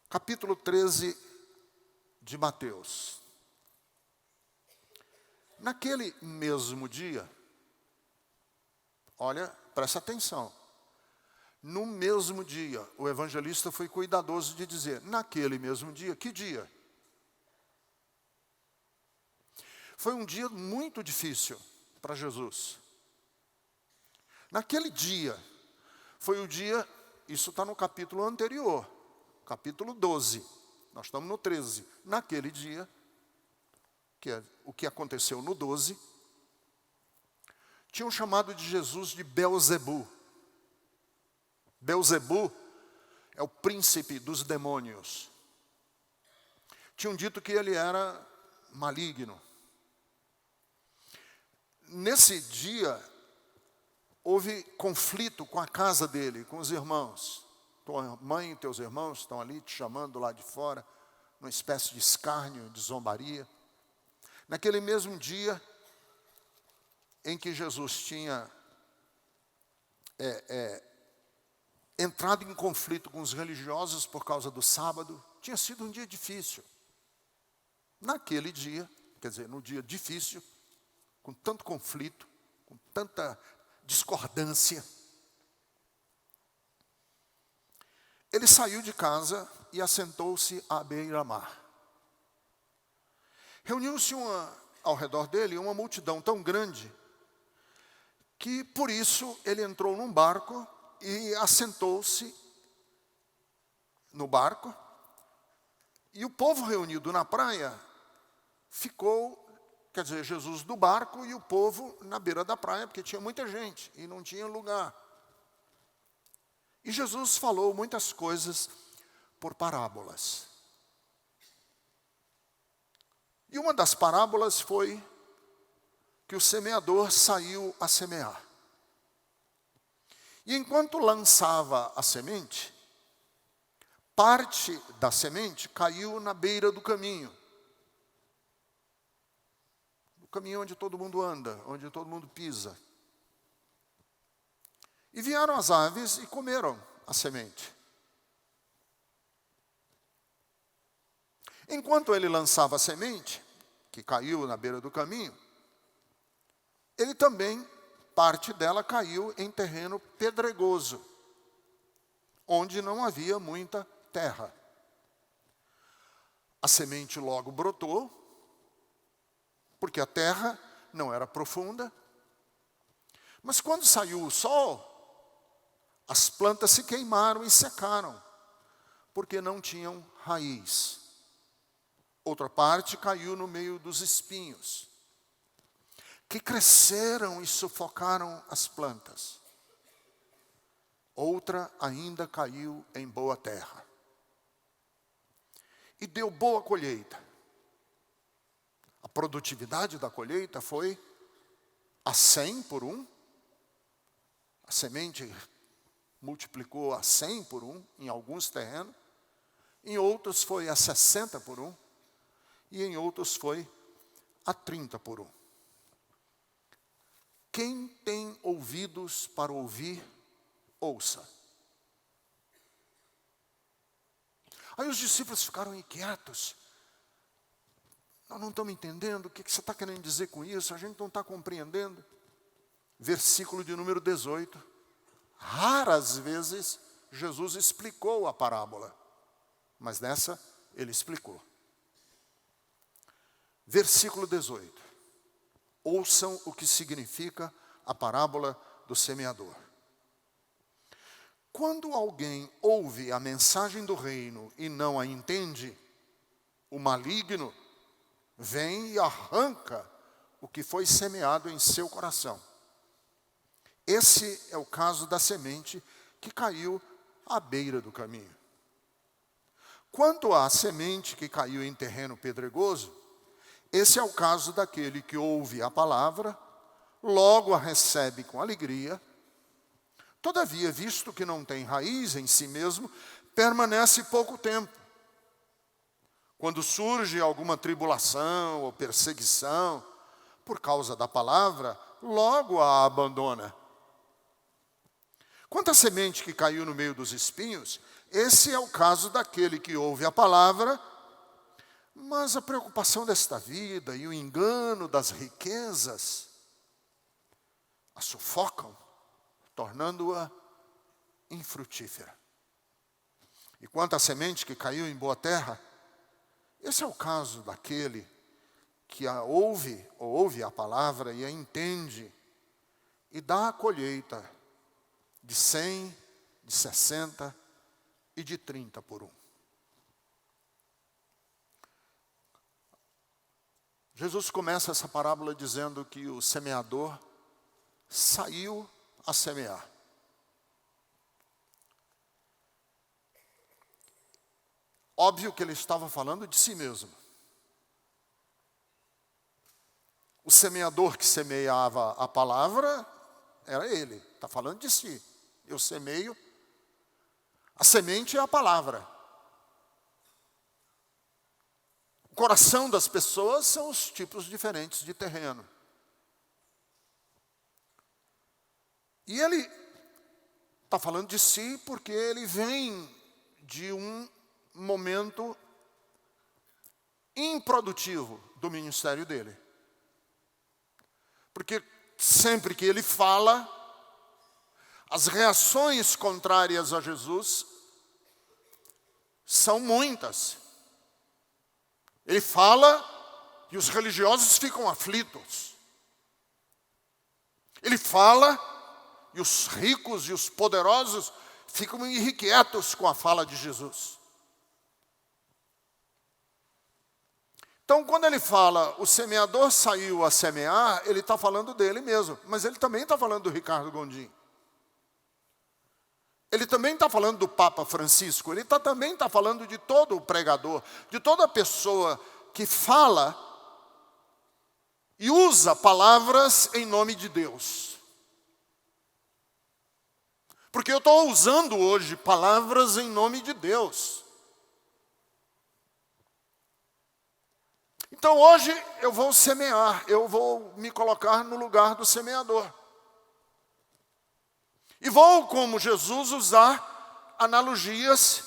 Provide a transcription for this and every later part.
capítulo 13 de Mateus. Naquele mesmo dia, olha, presta atenção. No mesmo dia, o evangelista foi cuidadoso de dizer, naquele mesmo dia, que dia? Foi um dia muito difícil para Jesus. Naquele dia, foi o dia, isso está no capítulo anterior, capítulo 12, nós estamos no 13. Naquele dia, que é o que aconteceu no 12, tinham chamado de Jesus de Beelzebu. Beelzebu é o príncipe dos demônios. Tinham dito que ele era maligno. Nesse dia, houve conflito com a casa dele, com os irmãos. Tua mãe e teus irmãos estão ali te chamando lá de fora, numa espécie de escárnio, de zombaria. Naquele mesmo dia em que Jesus tinha entrado em conflito com os religiosos por causa do sábado, tinha sido um dia difícil. Naquele dia, quer dizer, no dia difícil, com tanto conflito, com tanta discordância, ele saiu de casa e assentou-se à beira-mar. Reuniu-se ao redor dele uma multidão tão grande que, por isso, ele entrou num barco e assentou-se no barco. E o povo reunido na praia ficou, quer dizer, Jesus do barco e o povo na beira da praia, porque tinha muita gente e não tinha lugar. E Jesus falou muitas coisas por parábolas. E uma das parábolas foi que o semeador saiu a semear. E enquanto lançava a semente, parte da semente caiu na beira do caminho. O caminho onde todo mundo anda, onde todo mundo pisa. E vieram as aves e comeram a semente. Enquanto ele lançava a semente, que caiu na beira do caminho, ele também, parte dela caiu em terreno pedregoso, onde não havia muita terra. A semente logo brotou, porque a terra não era profunda. Mas quando saiu o sol, as plantas se queimaram e secaram, porque não tinham raiz. Outra parte caiu no meio dos espinhos, que cresceram e sufocaram as plantas. Outra ainda caiu em boa terra e deu boa colheita. A produtividade da colheita foi a 100 por 1. A semente multiplicou a 100 por 1 em alguns terrenos. Em outros foi a 60 por 1. E em outros foi a 30 por 1. Quem tem ouvidos para ouvir, ouça. Aí os discípulos ficaram inquietos. Nós não estamos entendendo o que você está querendo dizer com isso, a gente não está compreendendo. Versículo de número 18. Raras vezes Jesus explicou a parábola, mas nessa ele explicou. Versículo 18. Ouçam o que significa a parábola do semeador. Quando alguém ouve a mensagem do reino e não a entende, o maligno vem e arranca o que foi semeado em seu coração. Esse é o caso da semente que caiu à beira do caminho. Quanto à semente que caiu em terreno pedregoso, esse é o caso daquele que ouve a palavra, logo a recebe com alegria. Todavia, visto que não tem raiz em si mesmo, permanece pouco tempo. Quando surge alguma tribulação ou perseguição por causa da palavra, logo a abandona. Quanto à semente que caiu no meio dos espinhos, esse é o caso daquele que ouve a palavra, mas a preocupação desta vida e o engano das riquezas a sufocam, tornando-a infrutífera. E quanto à semente que caiu em boa terra, esse é o caso daquele que ouve a palavra e a entende, e dá a colheita de 100, de 60 e de 30 por um. Jesus começa essa parábola dizendo que o semeador saiu a semear. Óbvio que ele estava falando de si mesmo. O semeador que semeava a palavra era ele, está falando de si. Eu semeio, a semente é a palavra. O coração das pessoas são os tipos diferentes de terreno. E ele está falando de si porque ele vem de um momento improdutivo do ministério dele. Porque sempre que ele fala, as reações contrárias a Jesus são muitas. Ele fala e os religiosos ficam aflitos. Ele fala e os ricos e os poderosos ficam irrequietos com a fala de Jesus. Então, quando ele fala, o semeador saiu a semear, ele está falando dele mesmo. Mas ele também está falando do Ricardo Gondim. Ele também está falando do Papa Francisco. Ele também está falando de todo o pregador, de toda pessoa que fala e usa palavras em nome de Deus. Porque eu estou usando hoje palavras em nome de Deus. Então hoje eu vou semear, eu vou me colocar no lugar do semeador. E vou, como Jesus, usar analogias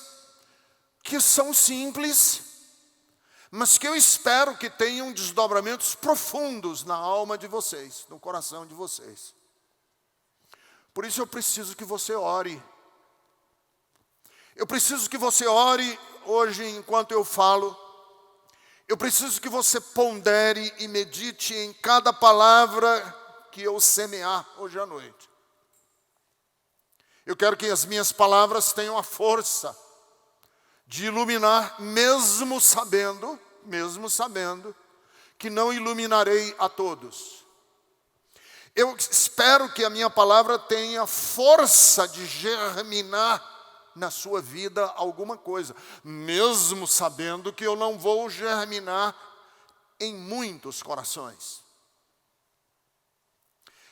que são simples, mas que eu espero que tenham desdobramentos profundos na alma de vocês, no coração de vocês. Por isso eu preciso que você ore. Eu preciso que você ore hoje enquanto eu falo. Eu preciso que você pondere e medite em cada palavra que eu semear hoje à noite. Eu quero que as minhas palavras tenham a força de iluminar, mesmo sabendo que não iluminarei a todos. Eu espero que a minha palavra tenha força de germinar na sua vida alguma coisa, mesmo sabendo que eu não vou germinar em muitos corações.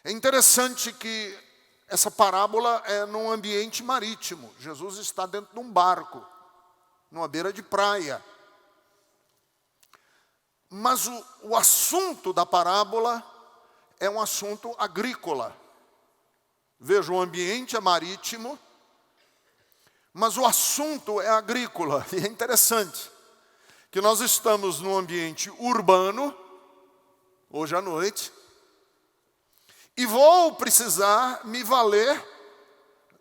É interessante que essa parábola é num ambiente marítimo. Jesus está dentro de um barco, numa beira de praia. Mas o assunto da parábola é um assunto agrícola. Veja, o ambiente é marítimo, mas o assunto é agrícola. E é interessante que nós estamos num ambiente urbano, hoje à noite, e vou precisar me valer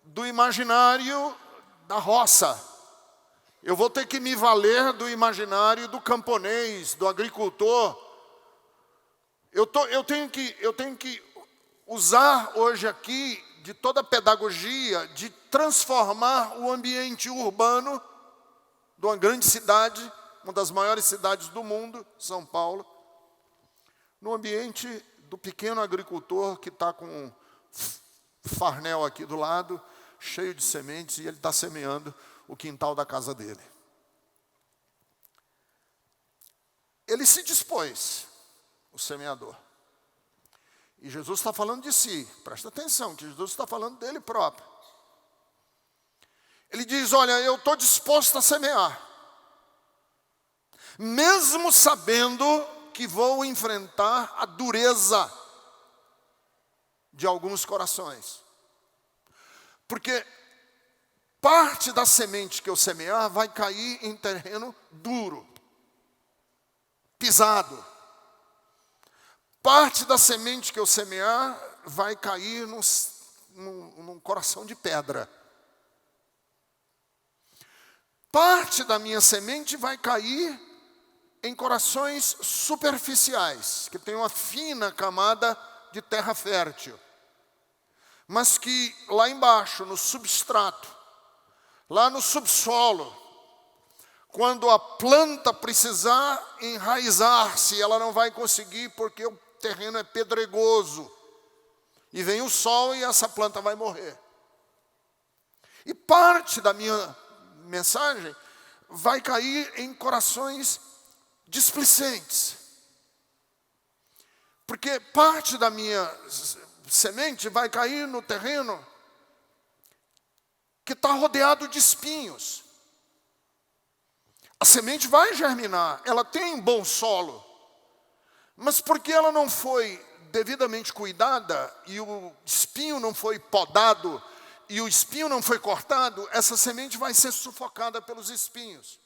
do imaginário da roça. Eu vou ter que me valer do imaginário do camponês, do agricultor. Eu tenho que usar hoje aqui de toda a pedagogia de transformar o ambiente urbano de uma grande cidade, uma das maiores cidades do mundo, São Paulo, no ambiente do pequeno agricultor que está com um farnel aqui do lado, cheio de sementes, e ele está semeando o quintal da casa dele. Ele se dispôs, o semeador. E Jesus está falando de si. Presta atenção, que Jesus está falando dele próprio. Ele diz, olha, eu estou disposto a semear. Mesmo sabendo que vou enfrentar a dureza de alguns corações. Porque parte da semente que eu semear vai cair em terreno duro, pisado. Parte da semente que eu semear vai cair num coração de pedra. Parte da minha semente vai cair em corações superficiais, que tem uma fina camada de terra fértil. Mas que lá embaixo, no substrato, lá no subsolo, quando a planta precisar enraizar-se, ela não vai conseguir porque o terreno é pedregoso. E vem o sol e essa planta vai morrer. E parte da minha mensagem vai cair em corações displicentes. Porque parte da minha semente vai cair no terreno que está rodeado de espinhos. A semente vai germinar, ela tem bom solo, mas porque ela não foi devidamente cuidada e o espinho não foi podado e o espinho não foi cortado, essa semente vai ser sufocada pelos espinhos.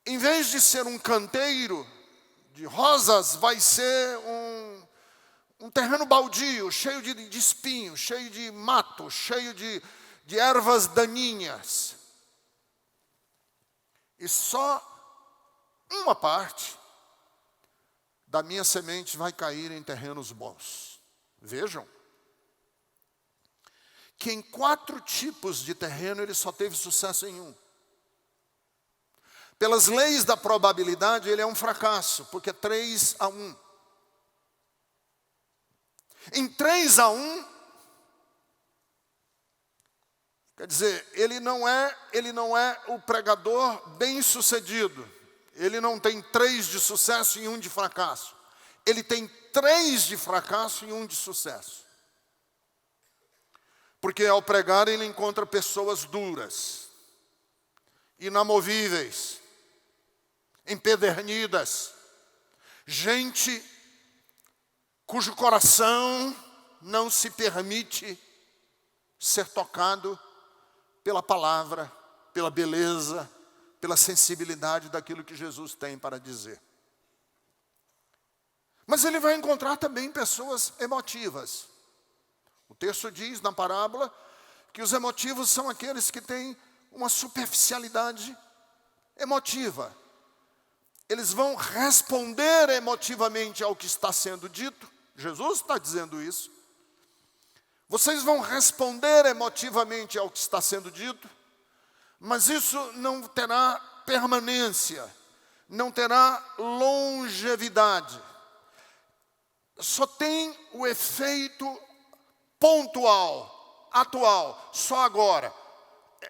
Em vez de ser um canteiro de rosas, vai ser um terreno baldio, cheio de espinhos, cheio de mato, cheio de ervas daninhas. E só uma parte da minha semente vai cair em terrenos bons. Vejam que em 4 tipos de terreno ele só teve sucesso em um. Pelas leis da probabilidade ele é um fracasso, porque é 3-1. Em 3-1, quer dizer, ele não é o pregador bem-sucedido. Ele não tem 3 de sucesso e 1 de fracasso. Ele tem 3 de fracasso e 1 de sucesso. Porque ao pregar ele encontra pessoas duras, inamovíveis, empedernidas, gente cujo coração não se permite ser tocado pela palavra, pela beleza, pela sensibilidade daquilo que Jesus tem para dizer. Mas ele vai encontrar também pessoas emotivas. O texto diz na parábola que os emotivos são aqueles que têm uma superficialidade emotiva. Eles vão responder emotivamente ao que está sendo dito. Jesus está dizendo isso. Vocês vão responder emotivamente ao que está sendo dito, mas isso não terá permanência, não terá longevidade. Só tem o efeito pontual, atual, só agora.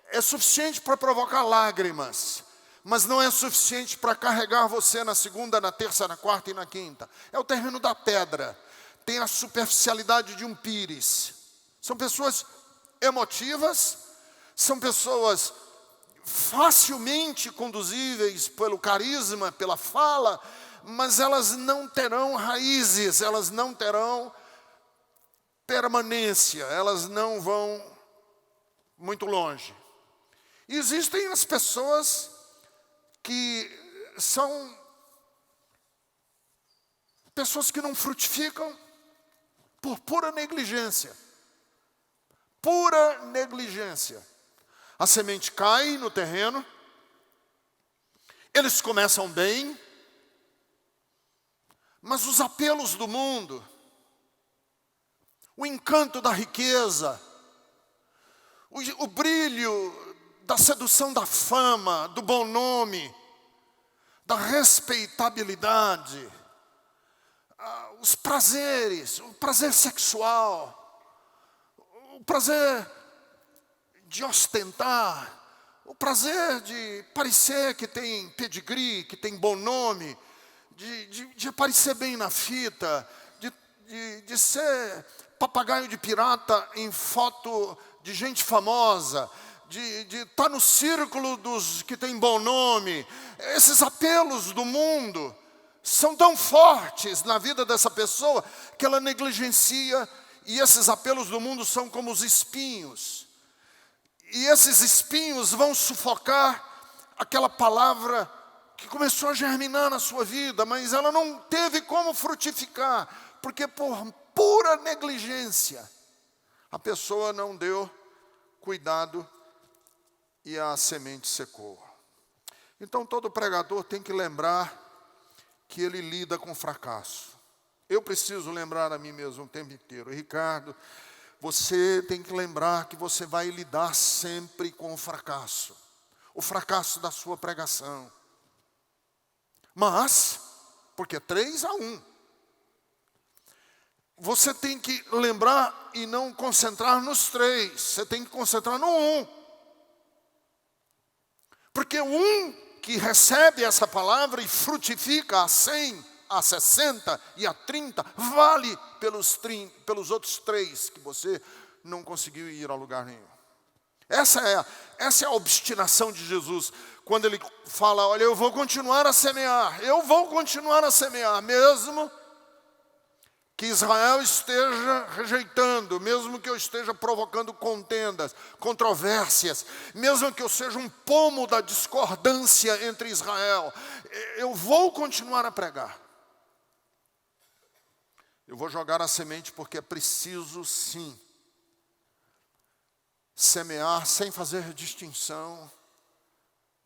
É suficiente para provocar lágrimas, mas não é suficiente para carregar você na segunda, na terça, na quarta e na quinta. É o terreno da pedra, tem a superficialidade de um pires. São pessoas emotivas, são pessoas facilmente conduzíveis pelo carisma, pela fala, mas elas não terão raízes, elas não terão permanência, elas não vão muito longe. E existem as pessoas que são pessoas que não frutificam por pura negligência. Pura negligência. A semente cai no terreno, eles começam bem, mas os apelos do mundo, o encanto da riqueza, o brilho da sedução da fama, do bom nome, da respeitabilidade, os prazeres, o prazer sexual, o prazer de ostentar, o prazer de parecer que tem pedigree, que tem bom nome, de aparecer bem na fita, de ser papagaio de pirata em foto de gente famosa, de estar no círculo dos que tem bom nome. Esses apelos do mundo são tão fortes na vida dessa pessoa que ela negligencia e esses apelos do mundo são como os espinhos. E esses espinhos vão sufocar aquela palavra que começou a germinar na sua vida, mas ela não teve como frutificar, porque por pura negligência, a pessoa não deu cuidado e a semente secou. Então todo pregador tem que lembrar que ele lida com fracasso. Eu preciso lembrar a mim mesmo o tempo inteiro. Ricardo, você tem que lembrar que você vai lidar sempre com o fracasso da sua pregação. Mas, porque 3-1, você tem que lembrar e não concentrar nos 3, você tem que concentrar no 1. Porque o 1 que recebe essa palavra e frutifica a 100, a 60 e a 30, vale pelos outros 3 que você não conseguiu ir a lugar nenhum. Essa é a obstinação de Jesus, quando ele fala, olha, eu vou continuar a semear, mesmo que Israel esteja rejeitando, mesmo que eu esteja provocando contendas, controvérsias, mesmo que eu seja um pomo da discordância entre Israel, eu vou continuar a pregar. Eu vou jogar a semente porque é preciso sim semear sem fazer distinção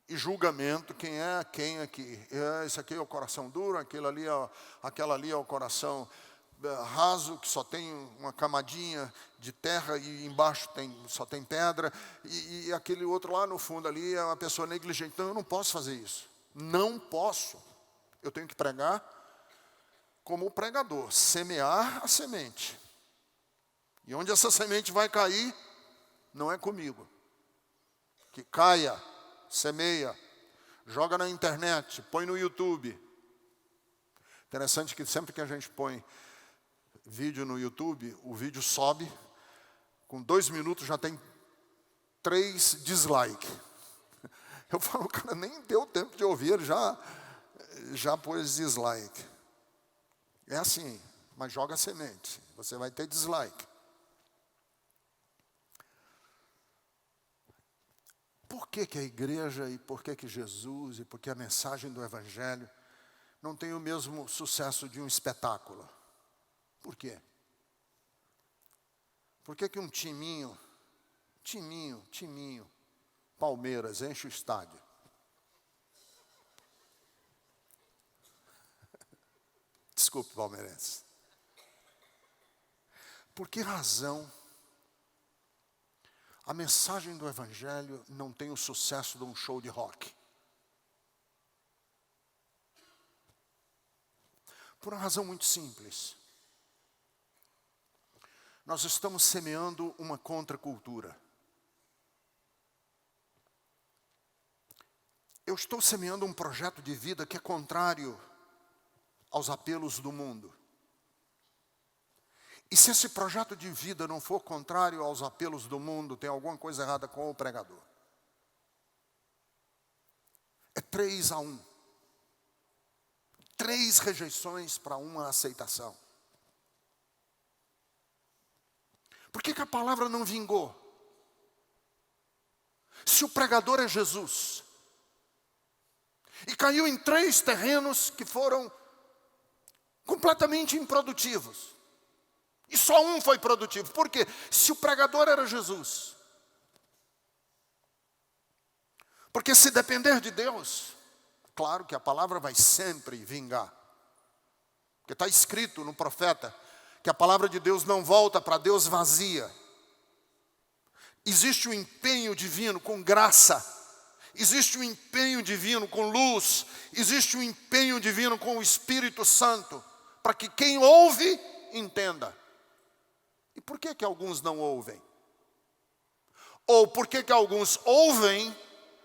e julgamento, quem é quem aqui. Esse aqui é o coração duro, aquela ali é o coração raso, que só tem uma camadinha de terra e embaixo só tem pedra, e aquele outro lá no fundo ali é uma pessoa negligente. Então eu não posso fazer isso. Não posso. Eu tenho que pregar como o pregador, semear a semente. E onde essa semente vai cair, não é comigo. Que caia, semeia, joga na internet, põe no YouTube. Interessante que sempre que a gente põe vídeo no YouTube, o vídeo sobe, com 2 minutos já tem 3 dislikes. Eu falo, o cara nem deu tempo de ouvir, ele já pôs dislike. É assim, mas joga a semente, você vai ter dislike. Por que a igreja e por que Jesus e por que a mensagem do Evangelho não tem o mesmo sucesso de um espetáculo? Por quê? Por que um timinho, Palmeiras, enche o estádio? Desculpe, palmeirense. Por que razão a mensagem do Evangelho não tem o sucesso de um show de rock? Por uma razão muito simples. Nós estamos semeando uma contracultura. Eu estou semeando um projeto de vida que é contrário aos apelos do mundo. E se esse projeto de vida não for contrário aos apelos do mundo, tem alguma coisa errada com o pregador. É 3-1. 3 rejeições para uma aceitação. Por que a palavra não vingou? Se o pregador é Jesus, e caiu em 3 terrenos que foram completamente improdutivos, e só um foi produtivo. Por quê? Se o pregador era Jesus. Porque se depender de Deus, claro que a palavra vai sempre vingar. Porque está escrito no profeta que a palavra de Deus não volta para Deus vazia. Existe um empenho divino com graça. Existe um empenho divino com luz. Existe um empenho divino com o Espírito Santo. Para que quem ouve, entenda. E por que alguns não ouvem? Ou por que alguns ouvem,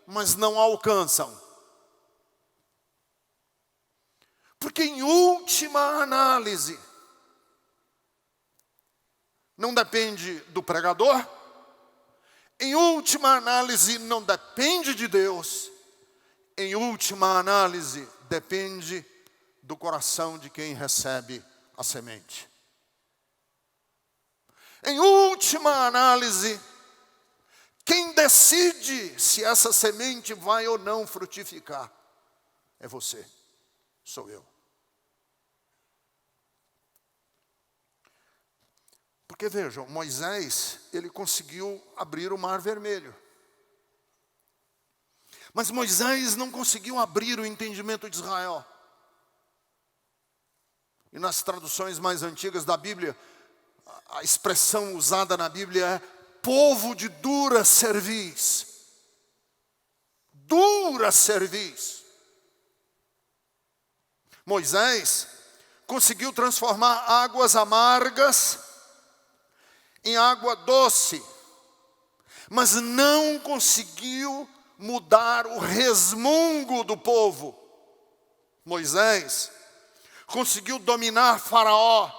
mas não alcançam? Porque em última análise, não depende do pregador, em última análise não depende de Deus, em última análise depende do coração de quem recebe a semente. Em última análise, quem decide se essa semente vai ou não frutificar é você, sou eu. Porque vejam, Moisés, ele conseguiu abrir o Mar Vermelho. Mas Moisés não conseguiu abrir o entendimento de Israel. E nas traduções mais antigas da Bíblia, a expressão usada na Bíblia é povo de dura cerviz. Dura cerviz. Moisés conseguiu transformar águas amargas em água doce, mas não conseguiu mudar o resmungo do povo. Moisés conseguiu dominar Faraó,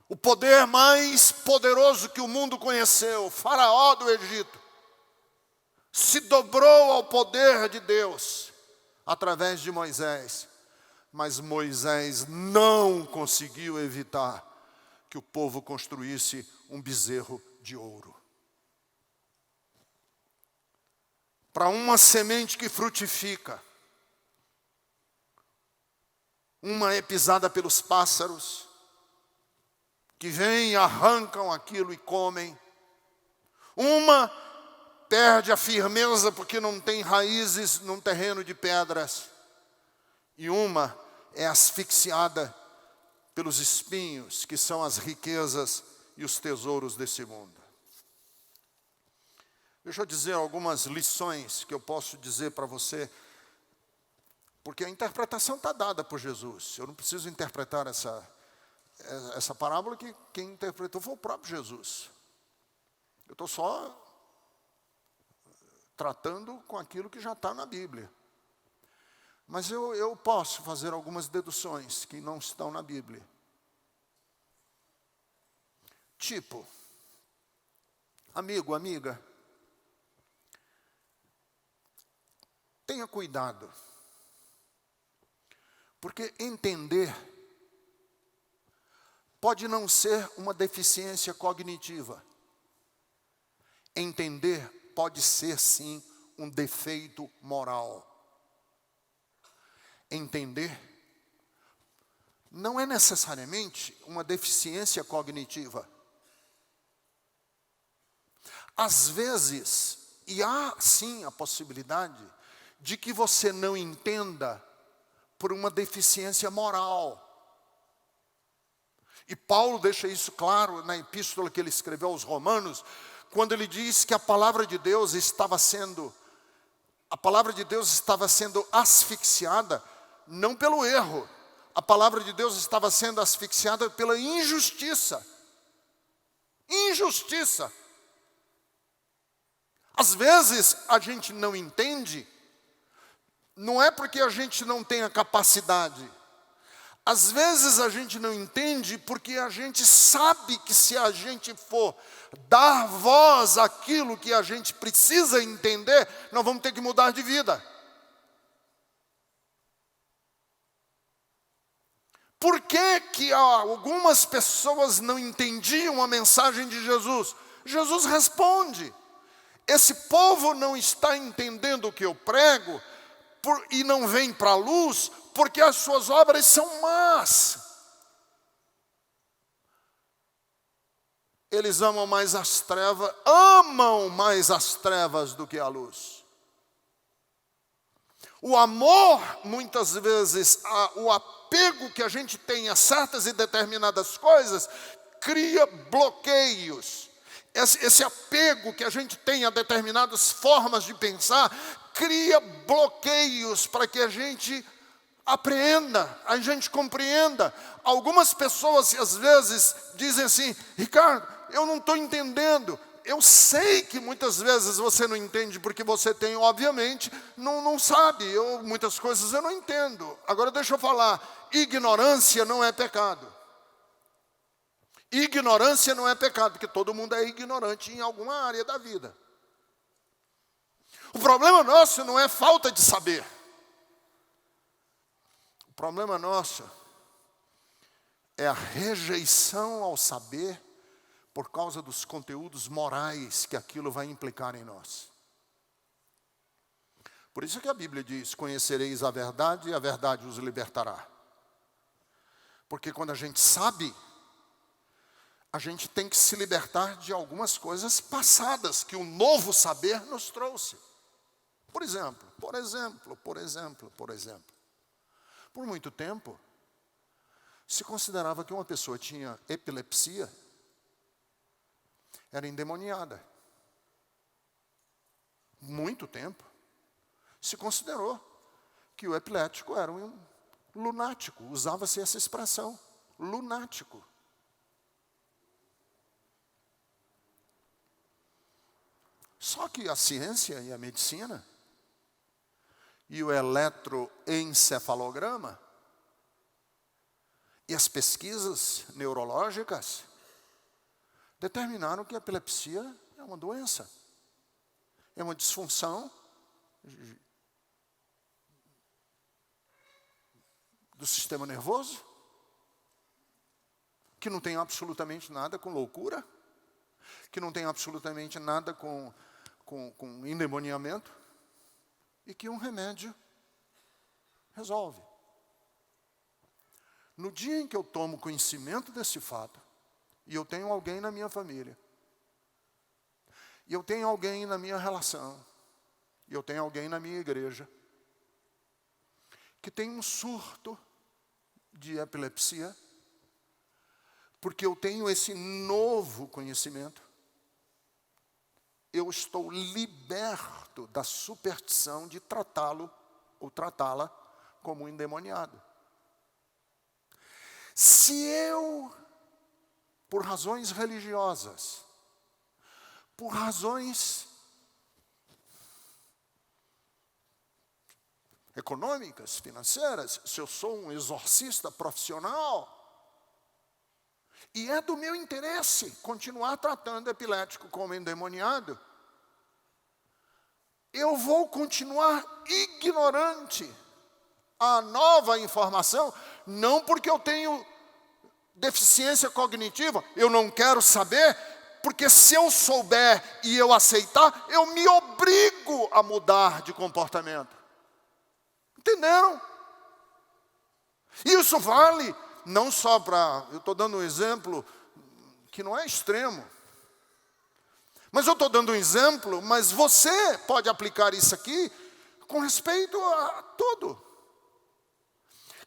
o poder mais poderoso que o mundo conheceu, Faraó do Egito, se dobrou ao poder de Deus através de Moisés. Mas Moisés não conseguiu evitar que o povo construísse um bezerro de ouro. Para uma semente que frutifica, uma é pisada pelos pássaros, que vêm, arrancam aquilo e comem. Uma perde a firmeza porque não tem raízes num terreno de pedras. E uma é asfixiada pelos espinhos, que são as riquezas e os tesouros desse mundo. Deixa eu dizer algumas lições que eu posso dizer para você, porque a interpretação está dada por Jesus. Eu não preciso interpretar essa parábola, que quem interpretou foi o próprio Jesus. Eu estou só tratando com aquilo que já está na Bíblia. Mas eu posso fazer algumas deduções que não estão na Bíblia. Tipo, amigo, amiga, tenha cuidado. Porque entender pode não ser uma deficiência cognitiva. Entender pode ser, sim, um defeito moral. Entender não é necessariamente uma deficiência cognitiva. Às vezes, e há sim a possibilidade de que você não entenda por uma deficiência moral. E Paulo deixa isso claro na epístola que ele escreveu aos Romanos, quando ele diz que a palavra de Deus estava sendo asfixiada, não pelo erro. A palavra de Deus estava sendo asfixiada pela injustiça. Injustiça. Às vezes a gente não entende, não é porque a gente não tem a capacidade. Às vezes a gente não entende porque a gente sabe que se a gente for dar voz àquilo que a gente precisa entender, nós vamos ter que mudar de vida. Por que algumas pessoas não entendiam a mensagem de Jesus? Jesus responde: esse povo não está entendendo o que eu prego e não vem para a luz porque as suas obras são más. Eles amam mais as trevas do que a luz. O amor, muitas vezes, o apego que a gente tem a certas e determinadas coisas, cria bloqueios. Esse apego que a gente tem a determinadas formas de pensar, cria bloqueios para que a gente apreenda, a gente compreenda. Algumas pessoas, às vezes, dizem assim: Ricardo, eu não estou entendendo. Eu sei que muitas vezes você não entende, porque você tem, obviamente, não sabe. Muitas coisas eu não entendo. Agora deixa eu falar, ignorância não é pecado. Ignorância não é pecado, porque todo mundo é ignorante em alguma área da vida. O problema nosso não é falta de saber. O problema nosso é a rejeição ao saber por causa dos conteúdos morais que aquilo vai implicar em nós. Por isso que a Bíblia diz: conhecereis a verdade e a verdade os libertará. Porque quando a gente sabe, a gente tem que se libertar de algumas coisas passadas que o novo saber nos trouxe. Por exemplo, por muito tempo, se considerava que uma pessoa tinha epilepsia, era endemoniada. Muito tempo, se considerou que o epilético era um lunático. Usava-se essa expressão, lunático. Só que a ciência e a medicina e o eletroencefalograma e as pesquisas neurológicas determinaram que a epilepsia é uma doença, é uma disfunção do sistema nervoso, que não tem absolutamente nada com loucura, que não tem absolutamente nada com endemoniamento, e que um remédio resolve. No dia em que eu tomo conhecimento desse fato, e eu tenho alguém na minha família, e eu tenho alguém na minha relação, e eu tenho alguém na minha igreja, que tem um surto de epilepsia, porque eu tenho esse novo conhecimento, eu estou liberto da superstição de tratá-lo ou tratá-la como um endemoniado. Se eu, por razões religiosas, por razões econômicas, financeiras, se eu sou um exorcista profissional, e é do meu interesse continuar tratando epilético como endemoniado, eu vou continuar ignorante à nova informação, não porque eu tenho deficiência cognitiva, eu não quero saber, porque se eu souber e eu aceitar, eu me obrigo a mudar de comportamento. Entenderam? Isso vale não só para... Eu estou dando um exemplo que não é extremo. Mas eu estou dando um exemplo, mas você pode aplicar isso aqui com respeito a tudo.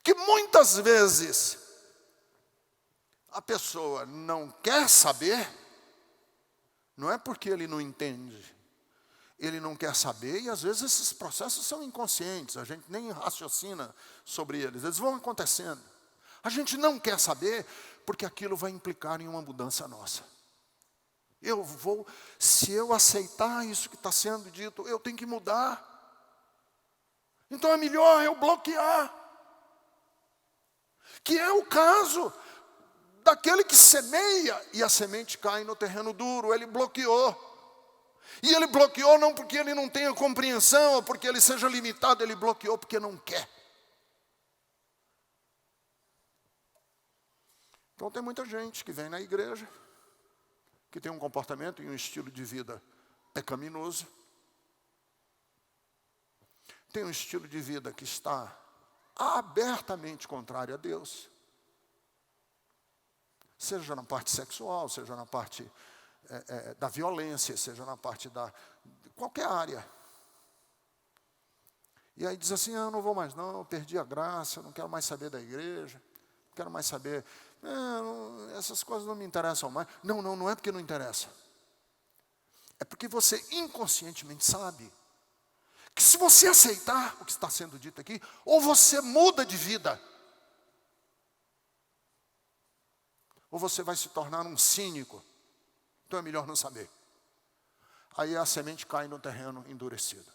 Que muitas vezes a pessoa não quer saber, não é porque ele não entende. Ele não quer saber, e às vezes esses processos são inconscientes, a gente nem raciocina sobre eles vão acontecendo. A gente não quer saber, porque aquilo vai implicar em uma mudança nossa. Se eu aceitar isso que está sendo dito, eu tenho que mudar. Então é melhor eu bloquear. Que é o caso daquele que semeia, e a semente cai no terreno duro, ele bloqueou. E ele bloqueou não porque ele não tenha compreensão, ou porque ele seja limitado, ele bloqueou porque não quer. Então tem muita gente que vem na igreja, que tem um comportamento e um estilo de vida pecaminoso, tem um estilo de vida que está abertamente contrário a Deus, seja na parte sexual, seja na parte da violência, seja na parte de qualquer área. E aí diz assim: eu não vou mais não, eu perdi a graça, eu não quero mais saber da igreja, não quero mais saber, essas coisas não me interessam mais. Não é porque não interessa. É porque você inconscientemente sabe que se você aceitar o que está sendo dito aqui, ou você muda de vida, ou você vai se tornar um cínico. Então é melhor não saber. Aí a semente cai no terreno endurecido.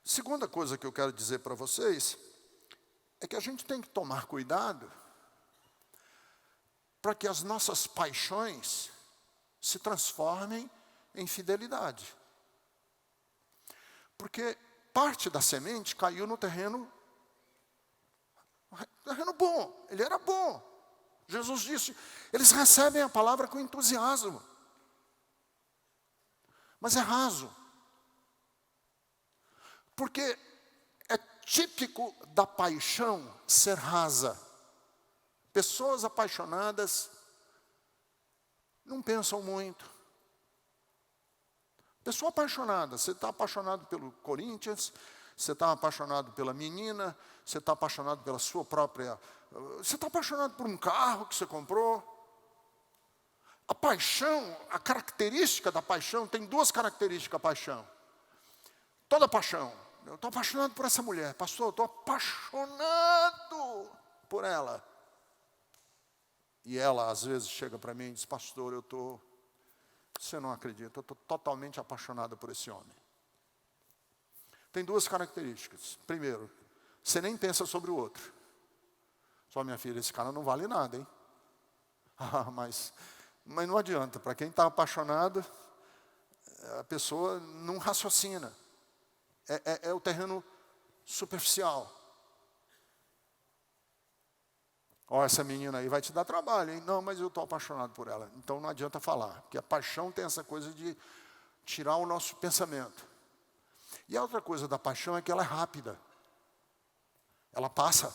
Segunda coisa que eu quero dizer para vocês é que a gente tem que tomar cuidado para que as nossas paixões se transformem em fidelidade. Porque parte da semente caiu no terreno bom, ele era bom. Jesus disse, eles recebem a palavra com entusiasmo. Mas é raso. Porque é típico da paixão ser rasa. Pessoas apaixonadas não pensam muito. Pessoa apaixonada, você está apaixonado pelo Corinthians, você está apaixonado pela menina, você está apaixonado pela sua própria... Você está apaixonado por um carro que você comprou. A paixão, a característica da paixão, tem duas características a paixão. Toda paixão. Eu estou apaixonado por essa mulher. Pastor, eu estou apaixonado por ela. E ela, às vezes, chega para mim e diz, pastor, você não acredita, eu estou totalmente apaixonado por esse homem. Tem duas características. Primeiro, você nem pensa sobre o outro. Só, minha filha, esse cara não vale nada, hein? Mas não adianta. Para quem está apaixonado, a pessoa não raciocina. É o terreno superficial. Ó, essa menina aí vai te dar trabalho, hein? Não, mas eu estou apaixonado por ela. Então não adianta falar. Porque a paixão tem essa coisa de tirar o nosso pensamento. E a outra coisa da paixão é que ela é rápida. Ela passa.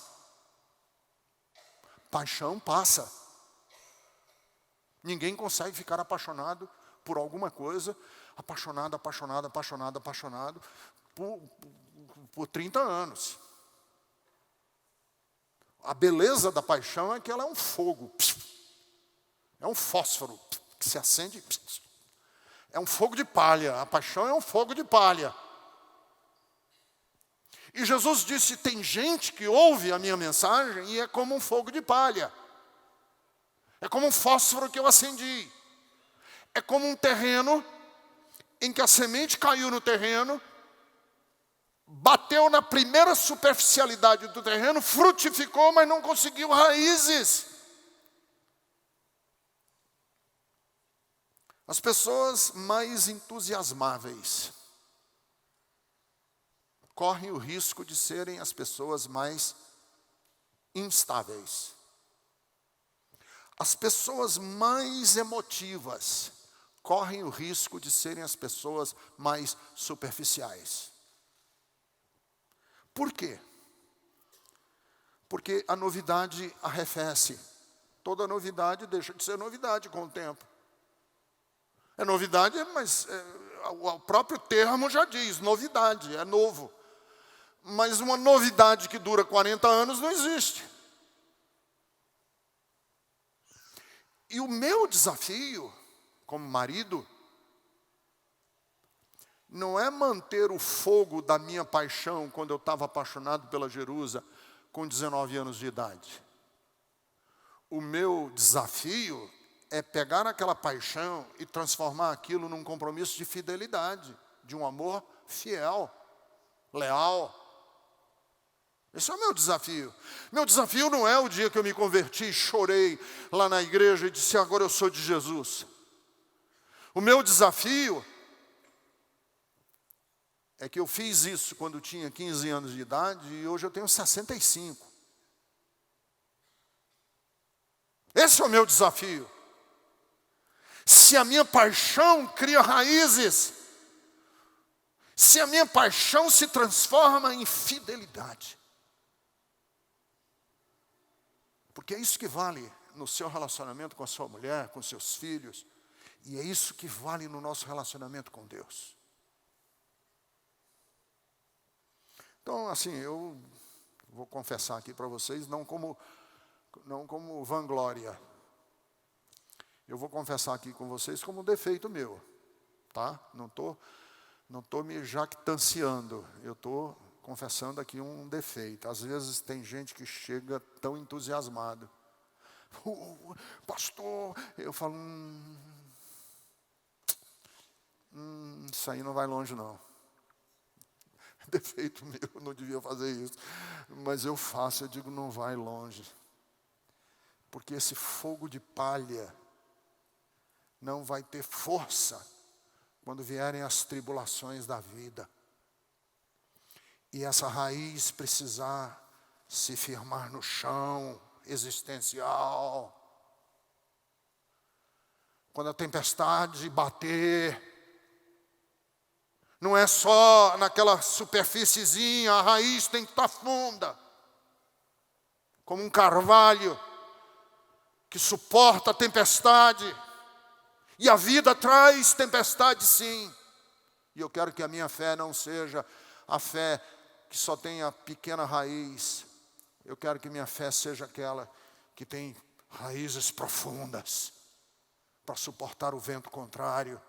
Paixão passa. Ninguém consegue ficar apaixonado por alguma coisa, apaixonado por 30 anos. A beleza da paixão é que ela é um fogo. É um fósforo que se acende. É um fogo de palha. A paixão é um fogo de palha. E Jesus disse, tem gente que ouve a minha mensagem e é como um fogo de palha. É como um fósforo que eu acendi. É como um terreno em que a semente caiu no terreno, bateu na primeira superficialidade do terreno, frutificou, mas não conseguiu raízes. As pessoas mais entusiasmáveis correm o risco de serem as pessoas mais instáveis. As pessoas mais emotivas correm o risco de serem as pessoas mais superficiais. Por quê? Porque a novidade arrefece. Toda novidade deixa de ser novidade com o tempo. É novidade, mas o próprio termo já diz, novidade, é novo. Mas uma novidade que dura 40 anos não existe. E o meu desafio, como marido, não é manter o fogo da minha paixão quando eu estava apaixonado pela Jerusa com 19 anos de idade. O meu desafio é pegar aquela paixão e transformar aquilo num compromisso de fidelidade, de um amor fiel, leal. Esse é o meu desafio. Meu desafio não é o dia que eu me converti e chorei lá na igreja e disse, agora eu sou de Jesus. O meu desafio é que eu fiz isso quando tinha 15 anos de idade e hoje eu tenho 65. Esse é o meu desafio. Se a minha paixão cria raízes, se a minha paixão se transforma em fidelidade, porque é isso que vale no seu relacionamento com a sua mulher, com seus filhos, e é isso que vale no nosso relacionamento com Deus. Então, assim, eu vou confessar aqui para vocês, não como vanglória. Eu vou confessar aqui com vocês como um defeito meu, tá? Não tô me jactanciando, eu estou confessando aqui um defeito. Às vezes tem gente que chega tão entusiasmado. Pastor, eu falo, isso aí não vai longe não. Defeito meu, eu não devia fazer isso. Mas eu faço, eu digo, não vai longe. Porque esse fogo de palha não vai ter força quando vierem as tribulações da vida. E essa raiz precisar se firmar no chão existencial. quando a tempestade bater, não é só naquela superfíciezinha, a raiz tem que estar funda, como um carvalho que suporta a tempestade. E a vida traz tempestade, sim. E eu quero que a minha fé não seja a fé que só tem a pequena raiz. Eu quero que minha fé seja aquela que tem raízes profundas para suportar o vento contrário,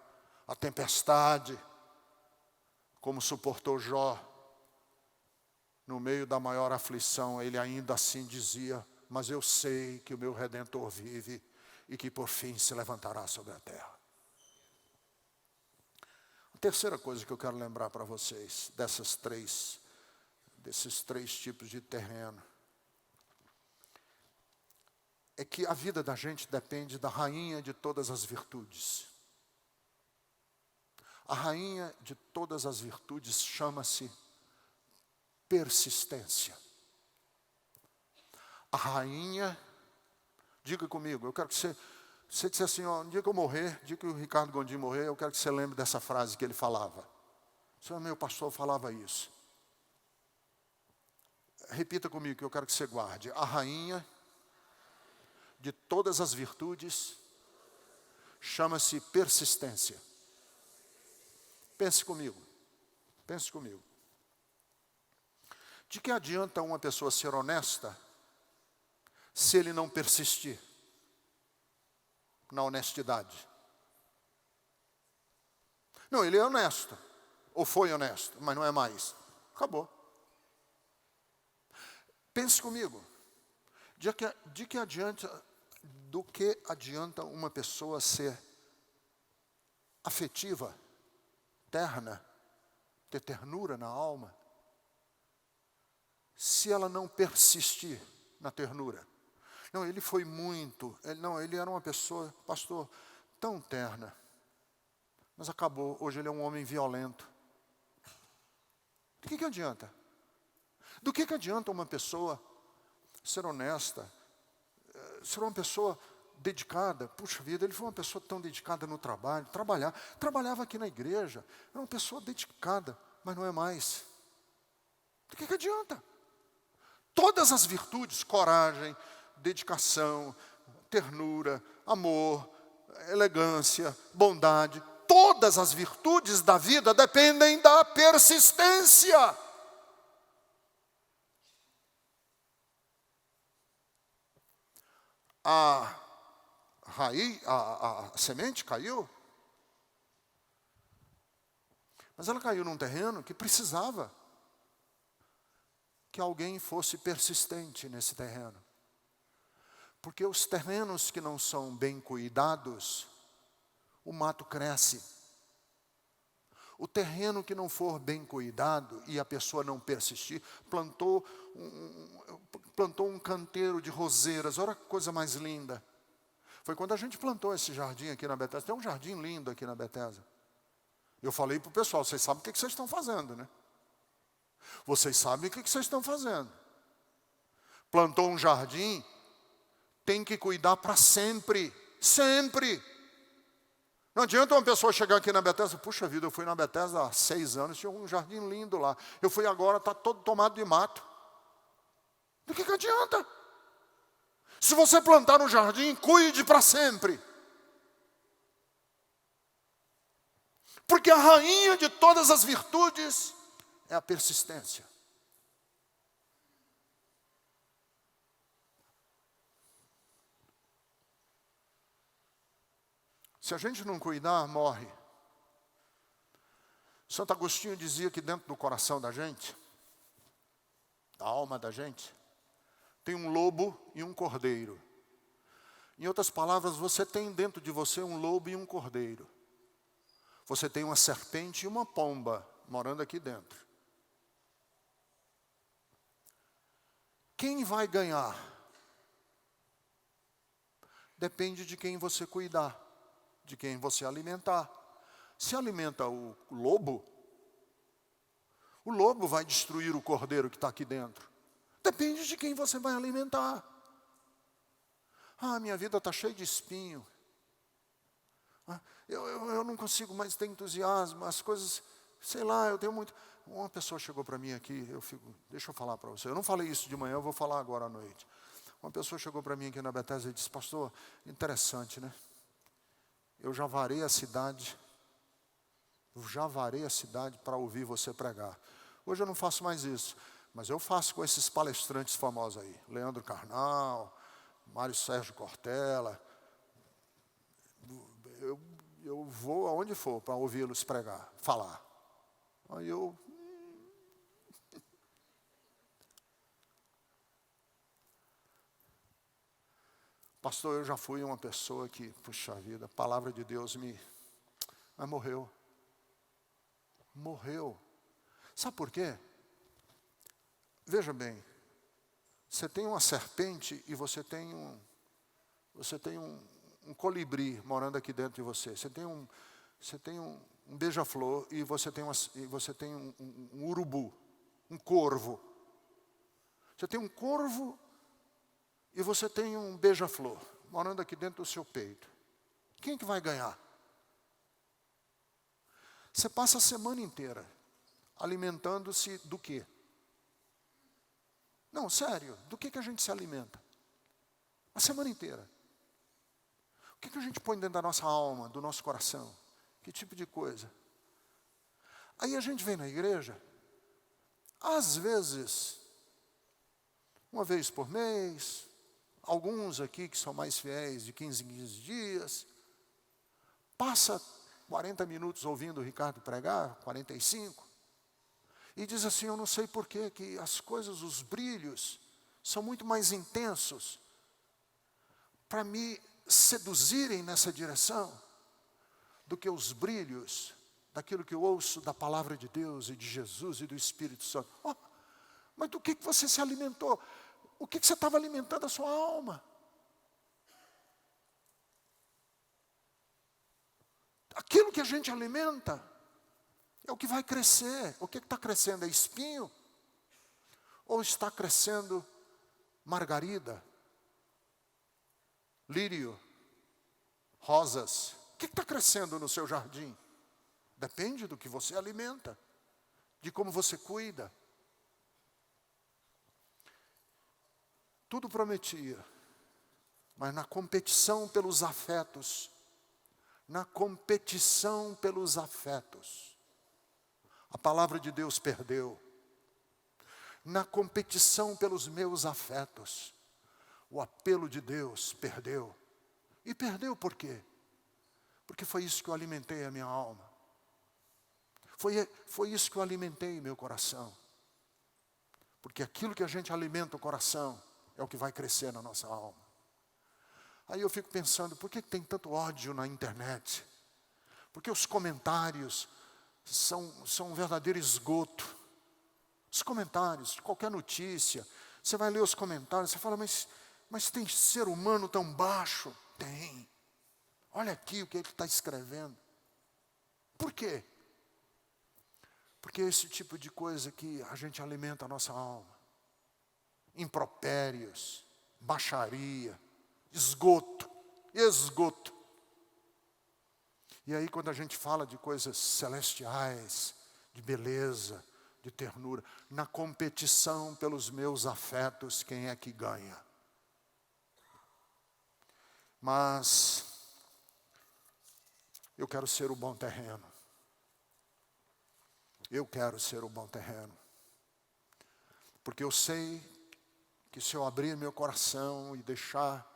a tempestade, como suportou Jó. No meio da maior aflição, ele ainda assim dizia: mas eu sei que o meu Redentor vive e que por fim se levantará sobre a terra. A terceira coisa que eu quero lembrar para vocês, desses três tipos de terreno, é que a vida da gente depende da rainha de todas as virtudes. A rainha de todas as virtudes chama-se persistência. A rainha, diga comigo, eu quero que você disser assim, ó, no dia que eu morrer, no dia que o Ricardo Gondim morrer, eu quero que você lembre dessa frase que ele falava. O senhor, meu pastor, falava isso. Repita comigo que eu quero que você guarde. A rainha de todas as virtudes chama-se persistência. Pense comigo. Pense comigo. De que adianta uma pessoa ser honesta se ele não persistir na honestidade? Não, ele é honesto, ou foi honesto, mas não é mais. Acabou. Pense comigo. Do que adianta uma pessoa ser afetiva, terna, ter ternura na alma, se ela não persistir na ternura? Não, ele foi ele era uma pessoa, pastor, tão terna, mas acabou, hoje ele é um homem violento. Do que adianta? Do que adianta uma pessoa ser honesta, ser uma pessoa dedicada? Puxa vida, ele foi uma pessoa tão dedicada no trabalho, trabalhava aqui na igreja, era uma pessoa dedicada, mas não é mais. Do que adianta? Todas as virtudes, coragem, dedicação, ternura, amor, elegância, bondade, todas as virtudes da vida dependem da persistência. A semente caiu, mas ela caiu num terreno que precisava que alguém fosse persistente nesse terreno. Porque os terrenos que não são bem cuidados, o mato cresce. O terreno que não for bem cuidado e a pessoa não persistir, plantou um canteiro de roseiras, olha que coisa mais linda. Foi quando a gente plantou esse jardim aqui na Bethesda. Tem um jardim lindo aqui na Bethesda. Eu falei para o pessoal, vocês sabem o que vocês estão fazendo, né? Vocês sabem o que vocês estão fazendo. Plantou um jardim, tem que cuidar para sempre. Sempre. Não adianta uma pessoa chegar aqui na Bethesda, puxa vida, eu fui na Bethesda há 6 anos, tinha um jardim lindo lá. Eu fui agora, está todo tomado de mato. Do que adianta? Se você plantar um jardim, cuide para sempre. Porque a rainha de todas as virtudes é a persistência. Se a gente não cuidar, morre. Santo Agostinho dizia que dentro do coração da gente, da alma da gente, tem um lobo e um cordeiro. Em outras palavras, você tem dentro de você um lobo e um cordeiro. Você tem uma serpente e uma pomba morando aqui dentro. Quem vai ganhar? Depende de quem você cuidar, de quem você alimentar. Se alimenta o lobo vai destruir o cordeiro que está aqui dentro. Depende de quem você vai alimentar. Ah, minha vida está cheia de espinho. Eu não consigo mais ter entusiasmo, as coisas, sei lá, eu tenho muito... Uma pessoa chegou para mim aqui, deixa eu falar para você, eu não falei isso de manhã, eu vou falar agora à noite. Uma pessoa chegou para mim aqui na Bethesda e disse, pastor, interessante, né? Eu já varei a cidade para ouvir você pregar. Hoje eu não faço mais isso, mas eu faço com esses palestrantes famosos aí, Leandro Carnal, Mário Sérgio Cortella. Eu vou aonde for para ouvi-los pregar, falar. Aí eu... Pastor, eu já fui uma pessoa que, puxa vida, a palavra de Deus mas morreu. Morreu. Sabe por quê? Veja bem, você tem uma serpente e você tem um colibri morando aqui dentro de você. Você tem um beija-flor e você tem um urubu, um corvo. Você tem um corvo e você tem um beija-flor morando aqui dentro do seu peito. Quem que vai ganhar? Você passa a semana inteira alimentando-se do quê? Não, sério, do que a gente se alimenta? A semana inteira. O que a gente põe dentro da nossa alma, do nosso coração? Que tipo de coisa? Aí a gente vem na igreja, às vezes, uma vez por mês, alguns aqui que são mais fiéis, de 15 em 15 dias, passa 40 minutos ouvindo o Ricardo pregar, 45, e diz assim, eu não sei por que as coisas, os brilhos, são muito mais intensos para me seduzirem nessa direção do que os brilhos daquilo que eu ouço da palavra de Deus e de Jesus e do Espírito Santo. Mas do que você se alimentou? O que você estava alimentando a sua alma? Aquilo que a gente alimenta é o que vai crescer. O que está crescendo é espinho? Ou está crescendo margarida, lírio, rosas? O que está crescendo no seu jardim? Depende do que você alimenta, de como você cuida. Tudo prometia, mas na competição pelos afetos, a palavra de Deus perdeu. Na competição pelos meus afetos, o apelo de Deus perdeu. E perdeu por quê? Porque foi isso que eu alimentei a minha alma. Foi isso que eu alimentei meu coração. Porque aquilo que a gente alimenta o coração é o que vai crescer na nossa alma. Aí eu fico pensando, por que tem tanto ódio na internet? Porque os comentários são um verdadeiro esgoto. Os comentários, qualquer notícia, você vai ler os comentários, você fala, mas tem ser humano tão baixo? Tem. Olha aqui o que ele está escrevendo. Por quê? Porque é esse tipo de coisa que a gente alimenta a nossa alma. Impropérios, baixaria, esgoto. E aí quando a gente fala de coisas celestiais, de beleza, de ternura, na competição pelos meus afetos, quem é que ganha? Mas eu quero ser o bom terreno. Eu quero ser o bom terreno. Porque eu sei que se eu abrir meu coração e deixar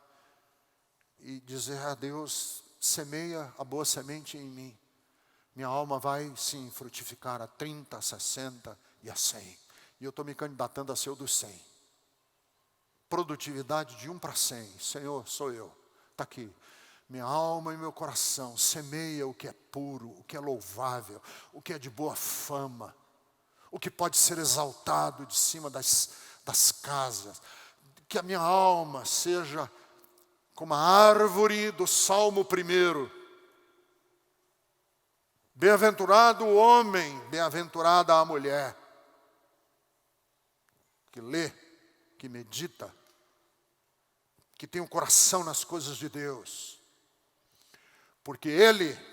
e dizer a Deus, semeia a boa semente em mim, minha alma vai sim frutificar a 30, a 60 e a 100. E eu estou me candidatando a ser o dos 100. Produtividade de 1 para 100. Senhor, sou eu. Está aqui. Minha alma e meu coração semeia o que é puro, o que é louvável, o que é de boa fama, o que pode ser exaltado de cima das casas. Que a minha alma seja como a árvore do Salmo 1. Bem-aventurado o homem, bem-aventurada a mulher, que lê, que medita, que tem o coração nas coisas de Deus.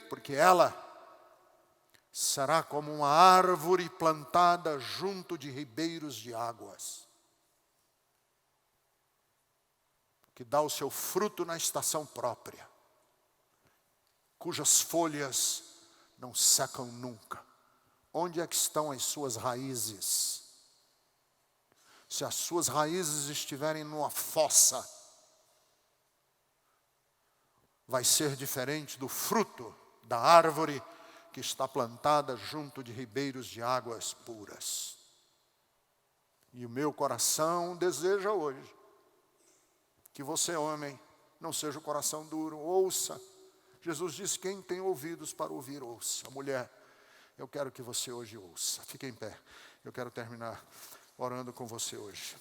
porque ela será como uma árvore plantada junto de ribeiros de águas, que dá o seu fruto na estação própria, cujas folhas não secam nunca. Onde é que estão as suas raízes? Se as suas raízes estiverem numa fossa, vai ser diferente do fruto da árvore que está plantada junto de ribeiros de águas puras. E o meu coração deseja hoje que você, homem, não seja o coração duro, ouça. Jesus disse: quem tem ouvidos para ouvir, ouça. Mulher, eu quero que você hoje ouça. Fique em pé. Eu quero terminar orando com você hoje.